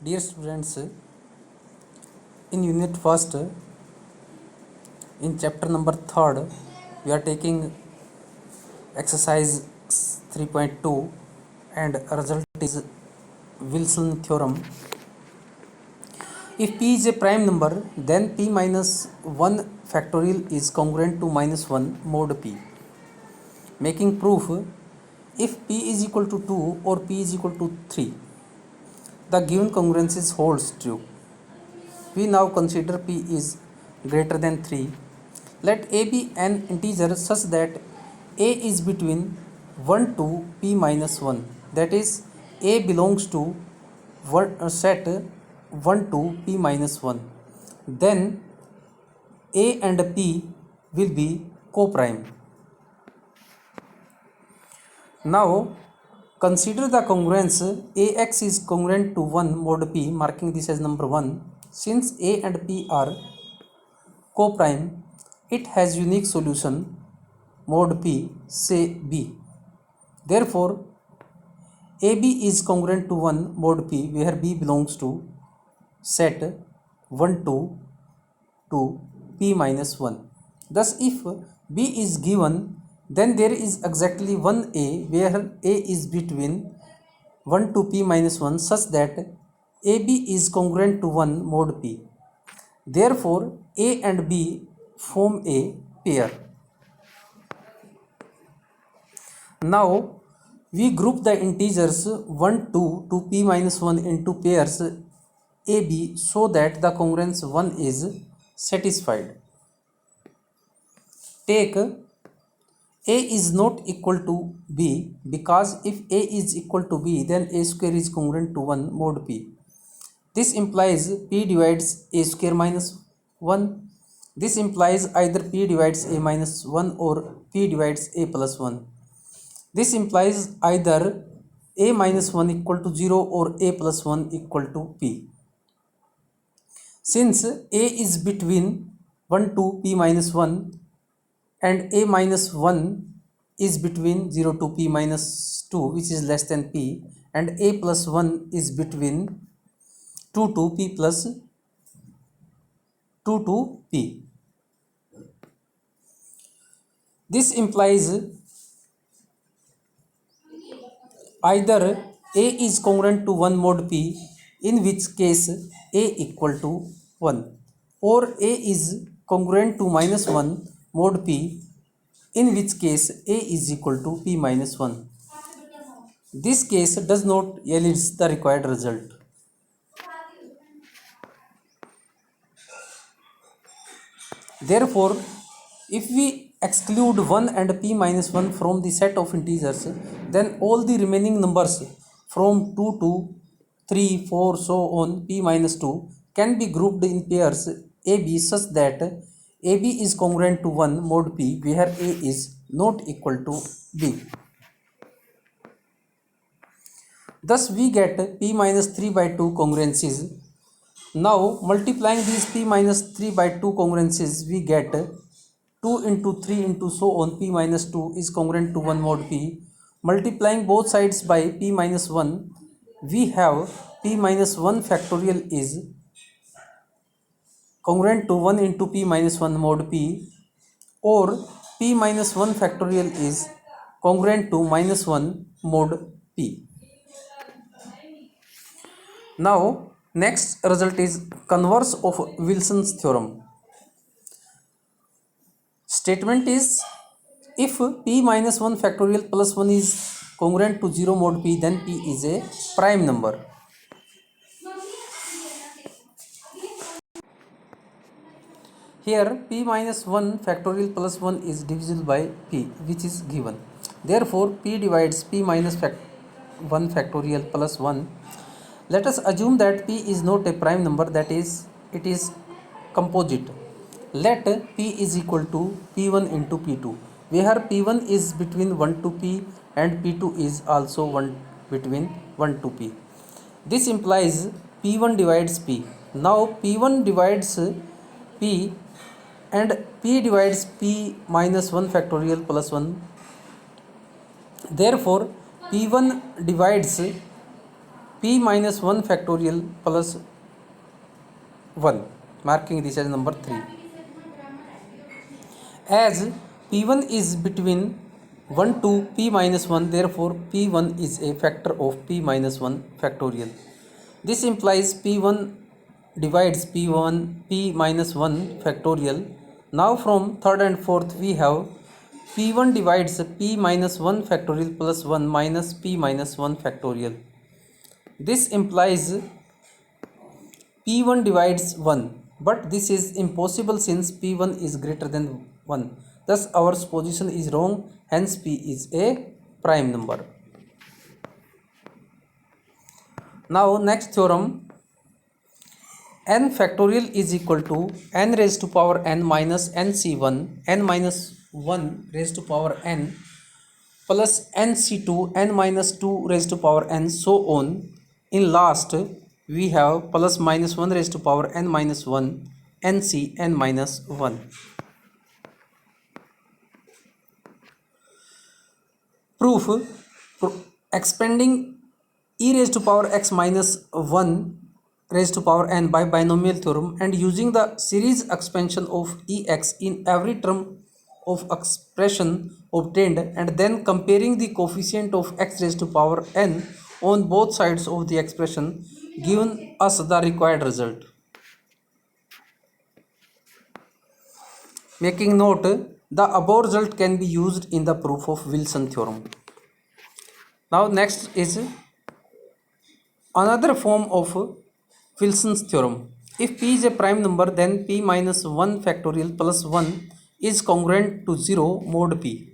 Dear students, in unit first, in chapter number 3rd, we are taking exercise 3.2 and result is Wilson theorem. If p is a prime number, then p minus 1 factorial is congruent to minus 1 mod p. Making proof, if p is equal to 2 or p is equal to 3, the given congruences holds true. We now consider p is greater than 3. Let a be an integer such that a is between 1 to p minus 1. That is, a belongs to set 1 to p minus 1. Then a and p will be co-prime. Now consider the congruence ax is congruent to 1 mod p, marking this as number 1. Since a and p are co-prime, it has unique solution mod p say b. Therefore, ab is congruent to 1 mod p where b belongs to set 1 to p minus 1. Thus, if b is given, then there is exactly one a where a is between 1 to p minus 1 such that ab is congruent to 1 mod p. Therefore, a and b form a pair. Now, we group the integers 1 to p minus 1 into pairs ab so that the congruence 1 is satisfied. Take a is not equal to b, because if a is equal to b, then a square is congruent to 1 mod p. This implies p divides a square minus 1. This implies either p divides a minus 1 or p divides a plus 1. This implies either a minus 1 equal to 0 or a plus 1 equal to p. Since a is between 1 to p minus 1 and a minus 1 is between 0 to p minus 2, which is less than p, and a plus 1 is between 2 to p plus 2 to p. This implies either a is congruent to 1 mod p, in which case a equal to 1, or a is congruent to minus 1 mod p, in which case a is equal to p minus 1. This case does not yield the required result. Therefore, if we exclude 1 and p minus 1 from the set of integers, then all the remaining numbers from 2 to 3, 4, so on p minus 2 can be grouped in pairs ab such that ab is congruent to 1 mod p where a is not equal to b. Thus we get p minus 3 by 2 congruences. Now multiplying these p minus 3 by 2 congruences, we get 2 into 3 into so on p minus 2 is congruent to 1 mod p. Multiplying both sides by p minus 1, we have p minus 1 factorial is congruent to 1 into p minus 1 mod p, or p minus 1 factorial is congruent to minus 1 mod p. Now, next result is converse of Wilson's theorem. Statement is, if p minus 1 factorial plus 1 is congruent to 0 mod p, then p is a prime number. Here p minus 1 factorial plus 1 is divisible by p, which is given. Therefore, p divides p minus 1 factorial plus 1. Let us assume that p is not a prime number, that is, it is composite. Let p is equal to p1 into p2, where p1 is between 1 to p and p2 is also between 1 to p. This implies p1 divides p. Now p1 divides p and p divides p minus 1 factorial plus 1. Therefore, p1 divides p minus 1 factorial plus 1, marking this as number 3. As p1 is between 1 to p minus 1, therefore p1 is a factor of p minus 1 factorial. This implies p1 divides p minus 1 factorial. Now from third and fourth we have p1 divides p minus 1 factorial plus 1 minus p minus 1 factorial. This implies p1 divides 1, but this is impossible since p1 is greater than 1. Thus our supposition is wrong, hence p is a prime number. Now next theorem, n factorial is equal to n raised to power n minus nc1, n minus 1 raised to power n plus nc2, n minus 2 raised to power n, so on. In last we have plus minus 1 raised to power n minus 1, nc, n minus 1. Proof: expanding e raised to power x minus 1 raised to power n by binomial theorem and using the series expansion of ex in every term of expression obtained, and then comparing the coefficient of x raised to power n on both sides of the expression, given us the required result. Making note, the above result can be used in the proof of Wilson theorem. Now next is another form of Wilson's theorem. If p is a prime number, then p minus 1 factorial plus 1 is congruent to 0 mod p.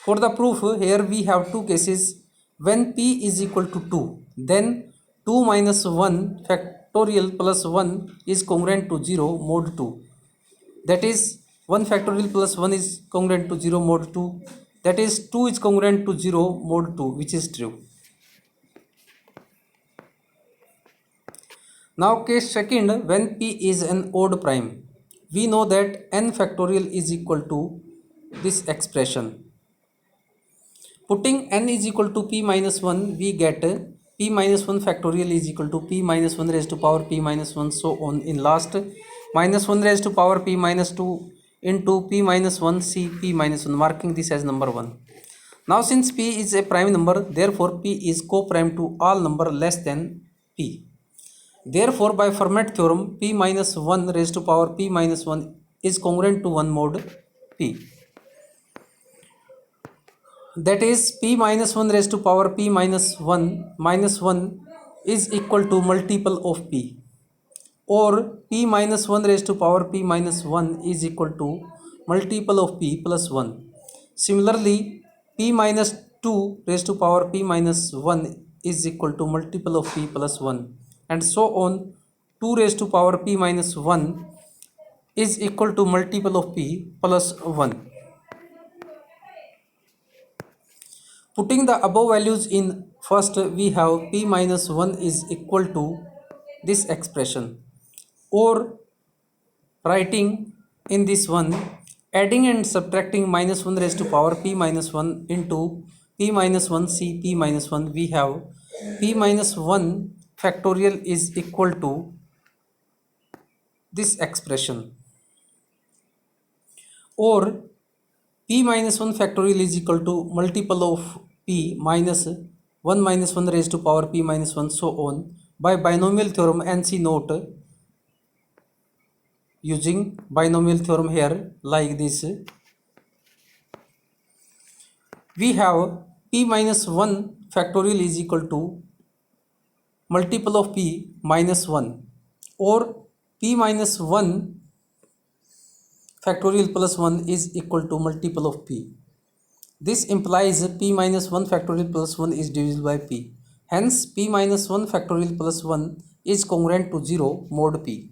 For the proof, here we have two cases. When p is equal to 2, then 2 minus 1 factorial plus 1 is congruent to 0 mod 2. That is 1 factorial plus 1 is congruent to 0 mod 2. That is 2 is congruent to 0 mod 2, which is true. Now case second, when p is an odd prime, we know that n factorial is equal to this expression. Putting n is equal to p minus 1, we get p minus 1 factorial is equal to p minus 1 raised to power p minus 1, so on. In last, minus 1 raised to power p minus 2 into p minus 1 c p minus 1, marking this as number 1. Now since p is a prime number, therefore p is co-prime to all number less than p. Therefore by Fermat theorem, p minus 1 raised to power p minus 1 is congruent to 1 mod p. That is p minus 1 raised to power p minus 1 is equal to multiple of p, or p minus 1 raised to power p minus 1 is equal to multiple of p plus 1. Similarly, p minus 2 raised to power p minus 1 is equal to multiple of p plus 1, and so on. 2 raised to power p minus 1 is equal to multiple of p plus 1. Putting the above values in, first we have p minus 1 is equal to this expression, or writing in this one, adding and subtracting minus 1 raised to power p minus 1 into p minus 1 c p minus 1, we have p minus 1 factorial is equal to this expression, or p minus 1 factorial is equal to multiple of p minus 1 minus 1 raised to power p minus 1, so on. By binomial theorem, NC note, using binomial theorem here like this, we have p minus 1 factorial is equal to multiple of p minus 1, or p minus 1 factorial plus 1 is equal to multiple of p. This implies p minus 1 factorial plus 1 is divisible by p. Hence p minus 1 factorial plus 1 is congruent to 0 mod p.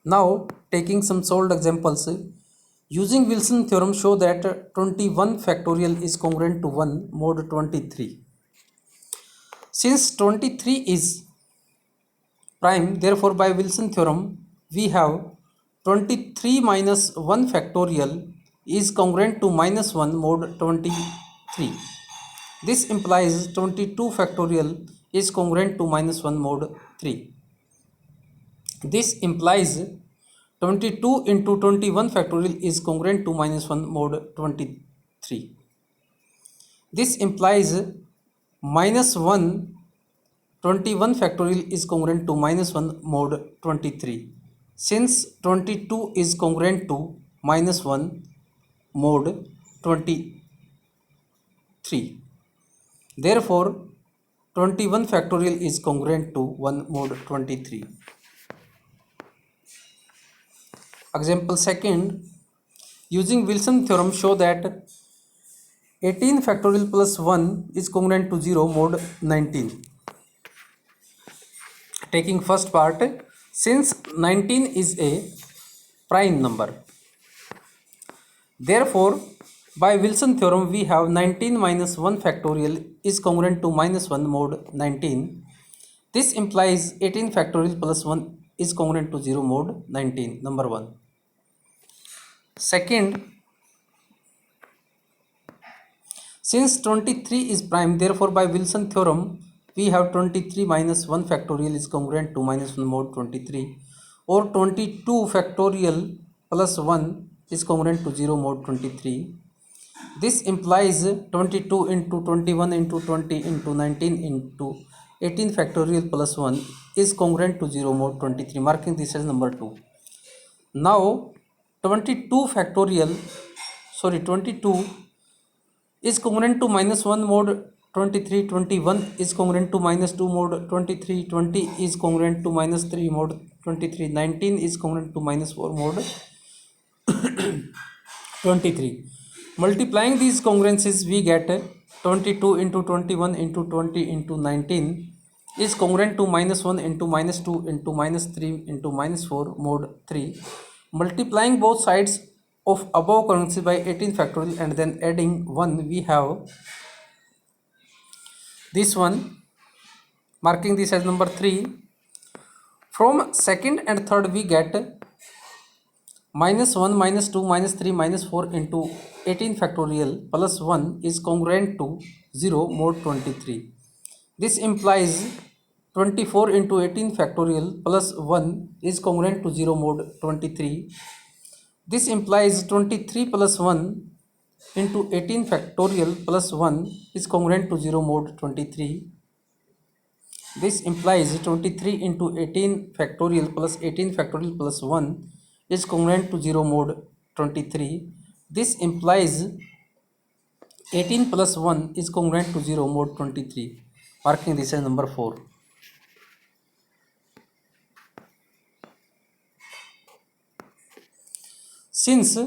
Now taking some solved examples, using Wilson theorem show that 21 factorial is congruent to 1 mod 23. Since 23 is prime, therefore by Wilson theorem we have 23 minus 1 factorial is congruent to minus 1 mod 23. This implies 22 factorial is congruent to minus 1 mod 3. This implies 22 into 21 factorial is congruent to minus 1 mod 23. This implies minus 1 21 factorial is congruent to minus 1 mod 23. Since 22 is congruent to minus 1 mod 23, therefore 21 factorial is congruent to 1 mod 23. Example second, using Wilson theorem show that 18 factorial plus 1 is congruent to 0 mod 19. Taking first part, since 19 is a prime number, therefore by Wilson theorem we have 19 minus 1 factorial is congruent to minus 1 mod 19. This implies 18 factorial plus 1 is congruent to 0 mod 19, number 1. Second, since 23 is prime, therefore by Wilson theorem we have 23 minus 1 factorial is congruent to minus 1 mod 23, or 22 factorial plus 1 is congruent to 0 mod 23. This implies 22 into 21 into 20 into 19 into 18 factorial plus 1 is congruent to 0 mod 23, marking this as number 2. Now 22 is congruent to minus 1 mod 23, 21 is congruent to minus 2 mod 23, 20 is congruent to minus 3 mod 23, 19 is congruent to minus 4 mod 23. Multiplying these congruences we get 22 into 21 into 20 into 19 is congruent to minus 1 into minus 2 into minus 3 into minus 4 mod 3. Multiplying both sides of above congruency by 18 factorial and then adding 1, we have this one, marking this as number 3. From second and third we get minus 1 minus 2 minus 3 minus 4 into 18 factorial plus 1 is congruent to 0 mod 23. This implies 24 into 18 factorial plus 1 is congruent to 0 mod 23. This implies 23 plus 1 into 18 factorial plus 1 is congruent to 0 mod 23. This implies 23 into 18 factorial plus 18 factorial plus 1 is congruent to 0 mod 23. This implies 18 plus 1 is congruent to 0 mod 23, marking this as number 4. Since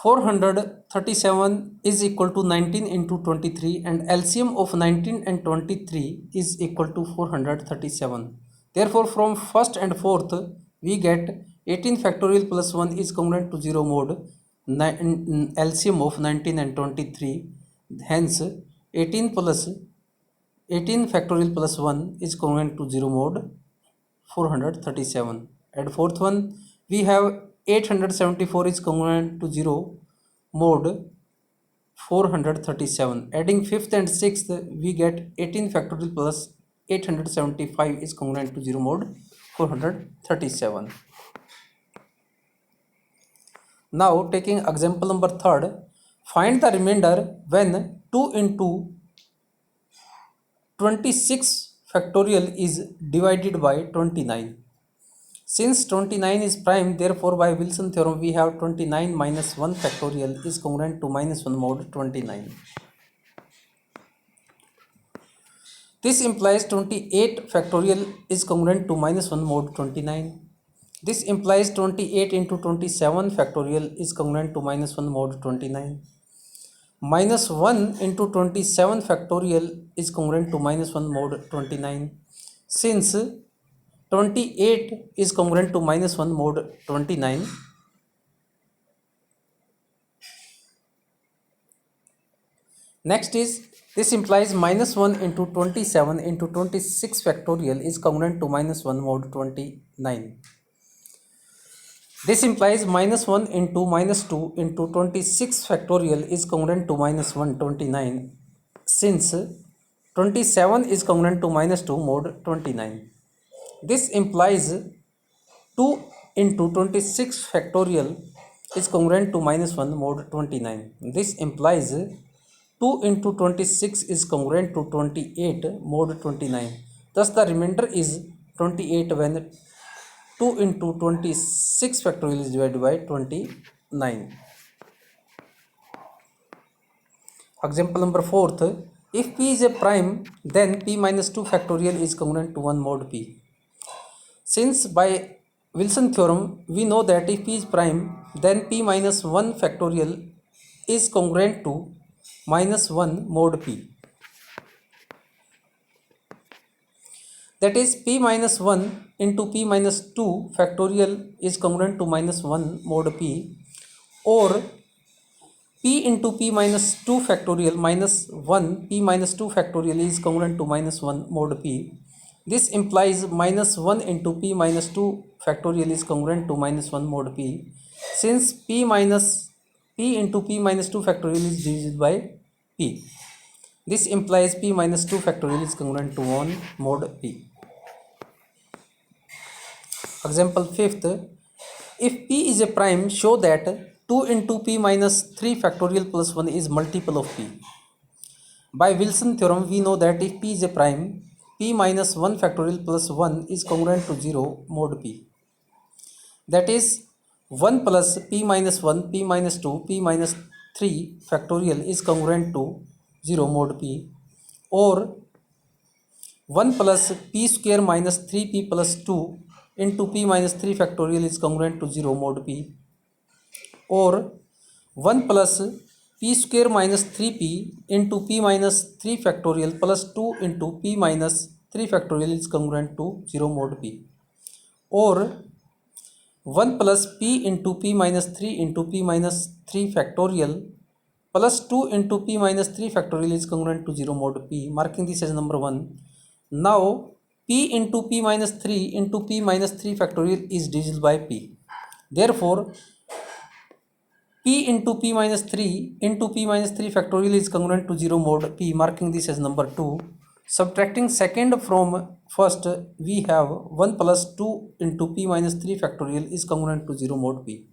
437 is equal to 19 into 23 and LCM of 19 and 23 is equal to 437. Therefore, from first and fourth we get 18 factorial plus 1 is congruent to 0 mod LCM of 19 and 23. Hence, 18 factorial plus 1 is congruent to 0 mod 437. And fourth one, we have 874 is congruent to 0 mod 437. Adding fifth and sixth, we get 18 factorial plus 875 is congruent to 0 mod 437. Now taking example number third, find the remainder when 2 into 26 factorial is divided by 29. Since 29 is prime, therefore by Wilson theorem we have 29 minus 1 factorial is congruent to minus 1 mod 29. This implies 28 factorial is congruent to minus 1 mod 29. This implies 28 into 27 factorial is congruent to minus 1 mod 29. Minus 1 into 27 factorial is congruent to minus 1 mod 29. Since 28 is congruent to minus 1 mod 29, next is this implies minus 1 into 27 into 26 factorial is congruent to minus 1 mod 29. This implies minus 1 into minus 2 into 26 factorial is congruent to minus 129. since 27 is congruent to minus 2 mod 29. This implies 2 into 26 factorial is congruent to minus 1 mod 29. This implies 2 into 26 is congruent to 28 mod 29. Thus the remainder is 28 when 2 into 26 factorial is divided by 29. Example number 4th. If p is a prime, then p minus 2 factorial is congruent to 1 mod p. Since by Wilson theorem we know that if p is prime, then p minus 1 factorial is congruent to minus 1 mod p. That is, p minus 1 into p minus 2 factorial is congruent to minus 1 mod p, or p into p minus 2 factorial minus 1 p minus 2 factorial is congruent to minus 1 mod p. This implies minus 1 into p minus 2 factorial is congruent to minus 1 mod p, since p into p minus 2 factorial is divided by p. This implies p minus 2 factorial is congruent to 1 mod p. Example 5th. If p is a prime, show that 2 into p minus 3 factorial plus 1 is multiple of p. By Wilson theorem we know that if p is a prime, p minus 1 factorial plus 1 is congruent to 0 mod p. That is, 1 plus p minus 1 p minus 2 p minus 3 factorial is congruent to 0 mod p, or 1 plus p square minus 3p plus 2 into p minus 3 factorial is congruent to 0 mod p, or 1 plus p square minus 3p into p minus 3 factorial plus 2 into p minus 3 factorial is congruent to 0 mod p, or 1 plus p into p minus 3 into p minus 3 factorial plus 2 into p minus 3 factorial is congruent to 0 mod p, marking this as number 1. Now p into p minus 3 into p minus 3 factorial is divisible by p. Therefore p into p minus 3 into p minus 3 factorial is congruent to 0 mod p, marking this as number 2. Subtracting second from first, we have 1 plus 2 into p minus 3 factorial is congruent to 0 mod p.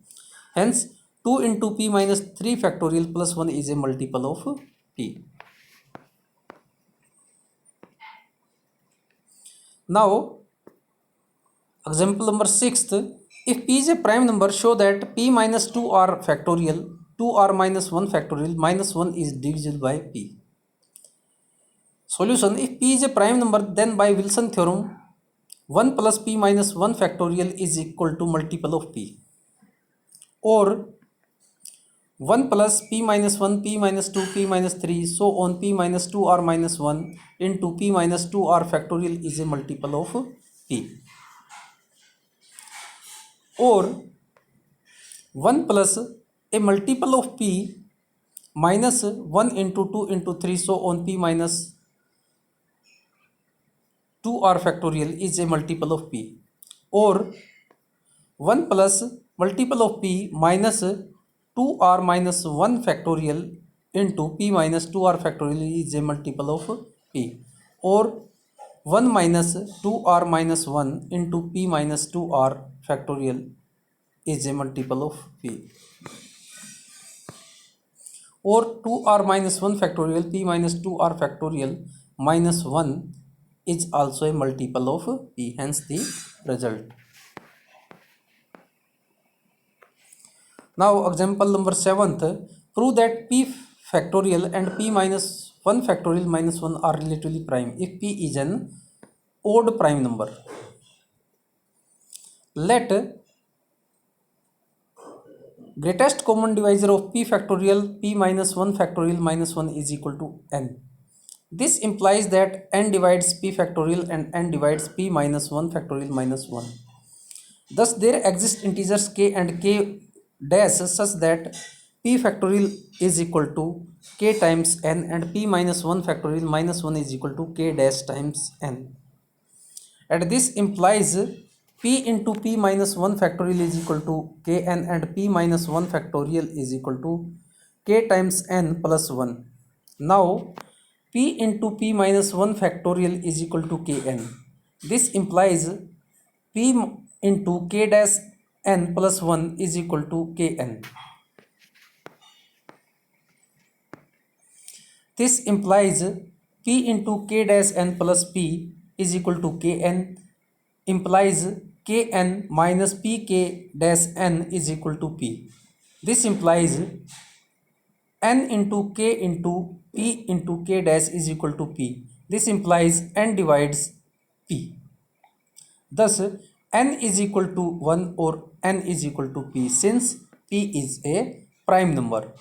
Hence 2 into p minus 3 factorial plus 1 is a multiple of p. Now example number 6th. If p is a prime number, show that p minus 2r factorial 2r minus 1 factorial minus 1 is divisible by p. Solution. If p is a prime number, then by Wilson theorem 1 plus p minus 1 factorial is equal to multiple of p, or 1 plus p minus 1 p minus 2 p minus 3 so on p minus 2r minus 1 into p minus 2r factorial is a multiple of p, or 1 plus a multiple of p minus 1 into 2 into 3 so on p minus 2r factorial is a multiple of p, or 1 plus multiple of p minus 2r minus 1 factorial into p minus 2r factorial is a multiple of p, or 1 minus 2r minus 1 into p minus 2r factorial is a multiple of p, or 2r minus 1 factorial p minus 2r factorial minus 1 is also a multiple of p, hence the result. Now example number 7th. Prove that p factorial and p minus 1 factorial minus 1 are relatively prime if p is an odd prime number. Let greatest common divisor of p factorial p minus 1 factorial minus 1 is equal to n. This implies that n divides p factorial and n divides p minus 1 factorial minus 1. Thus there exist integers k and k dash such that p factorial is equal to k times n and p minus 1 factorial minus 1 is equal to k dash times n. And this implies p into p minus 1 factorial is equal to kn and p minus 1 factorial is equal to k times n plus 1. Now p into p minus 1 factorial is equal to kn. This implies p into k dash n plus 1 is equal to kn. This implies p into k dash n plus p is equal to kn, implies kn minus pk dash n is equal to p. This implies n into k into p into k dash is equal to p. This implies n divides p. Thus n is equal to 1 or n is equal to p since p is a prime number.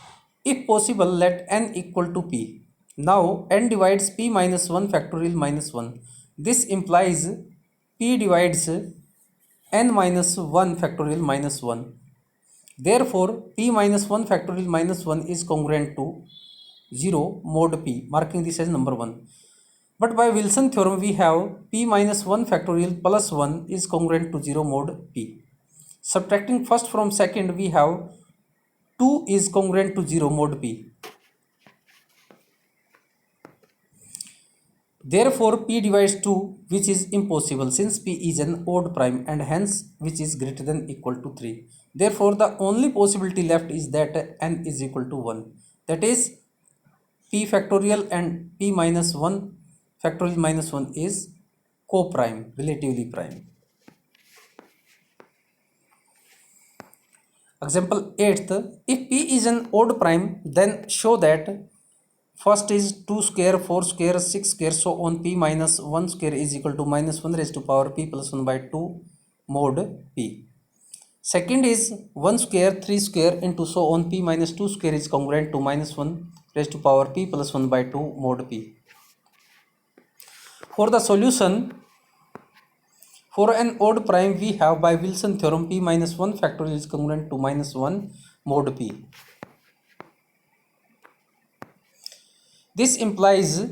If possible, let n equal to p. Now n divides p minus 1 factorial minus 1. This implies p divides n minus 1 factorial minus 1. Therefore p minus 1 factorial minus 1 is congruent to 0 mod p, marking this as number 1. But by Wilson theorem we have p minus 1 factorial plus 1 is congruent to 0 mod p. Subtracting first from second we have 2 is congruent to 0 mod p. Therefore p divides 2, which is impossible since p is an odd prime and hence which is greater than equal to 3. Therefore the only possibility left is that n is equal to 1. That is p factorial and p minus 1 factorial minus 1 is co-prime, relatively prime. Example 8th, if p is an odd prime, then show that first is 2 square, 4 square, 6 square, so on p minus 1 square is equal to minus 1 raised to power p plus 1 by 2 mod p. Second is 1 square, 3 square into so on p minus 2 square is congruent to minus 1 raised to power p plus 1 by 2 mod p. For the solution, for an odd prime we have by Wilson theorem p minus 1 factorial is congruent to minus 1 mod p. This implies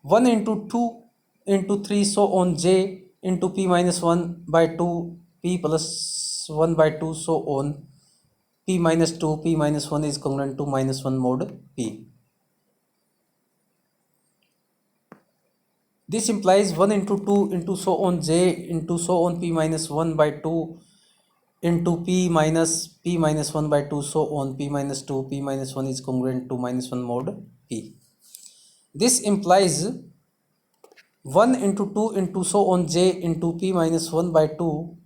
1 into 2 into 3 so on j into p minus 1 by 2 p plus 1 by 2 so on p minus 2 p minus 1 is congruent to minus 1 mod p. This implies 1 into 2 into so on j into so on p minus 1 by 2 into p minus 1 by 2 so on p minus 2 p minus 1 is congruent to minus 1 mod p. This implies 1 into 2 into so on j into p minus 1 by 2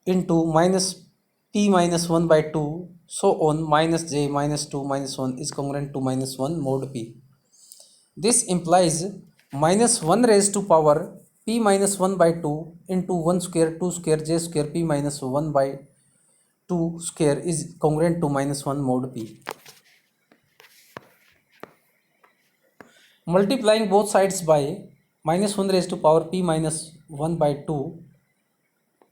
into minus p minus 1 by 2 so on minus j minus 2 minus 1 is congruent to minus 1 mod p. This implies minus 1 raised to power p minus 1 by 2 into 1 square 2 square j square p minus 1 by 2 square is congruent to minus 1 mod p. Multiplying both sides by minus 1 raised to power p minus 1 by 2,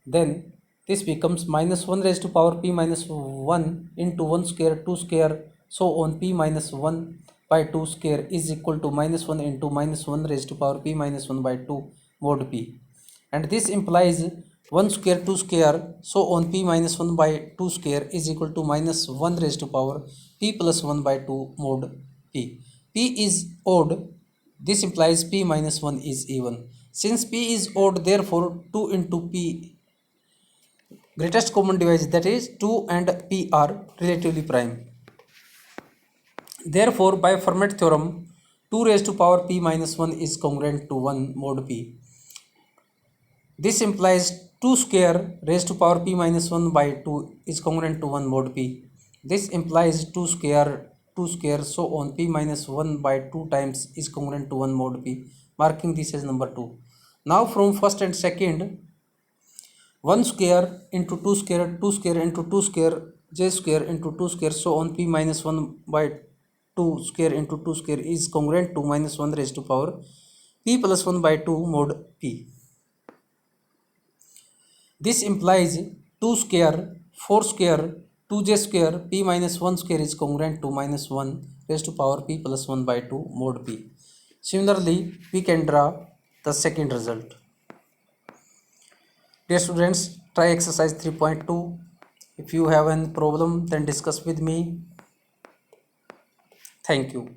then this becomes minus 1 raised to power p minus 1 into 1 square 2 square so on p minus 1 by 2 square is equal to minus 1 into minus 1 raised to power p minus 1 by 2 mod p. And this implies 1 square 2 square so on p minus 1 by 2 square is equal to minus 1 raised to power p plus 1 by 2 mod p. P is odd, this implies p minus 1 is even. Since p is odd, therefore 2 into p greatest common divisor, that is 2 and p are relatively prime. Therefore by Fermat theorem 2 raised to power p minus 1 is congruent to 1 mod p. This implies 2 square raised to power p minus 1 by 2 is congruent to 1 mod p. This implies 2 square so on p minus 1 by 2 times is congruent to 1 mod p, marking this as number 2. Now from first and second, 1 square into 2 square, 2 square into 2 square, j square into 2 square so on p minus 1 by 2 square into 2 square is congruent to minus 1 raised to power p plus 1 by 2 mod p. This implies 2 square, 4 square, 2j square p minus 1 square is congruent to minus 1 raised to power p plus 1 by 2 mod p. Similarly, we can draw the second result. Dear students, try exercise 3.2. If you have any problem, then discuss with me. Thank you.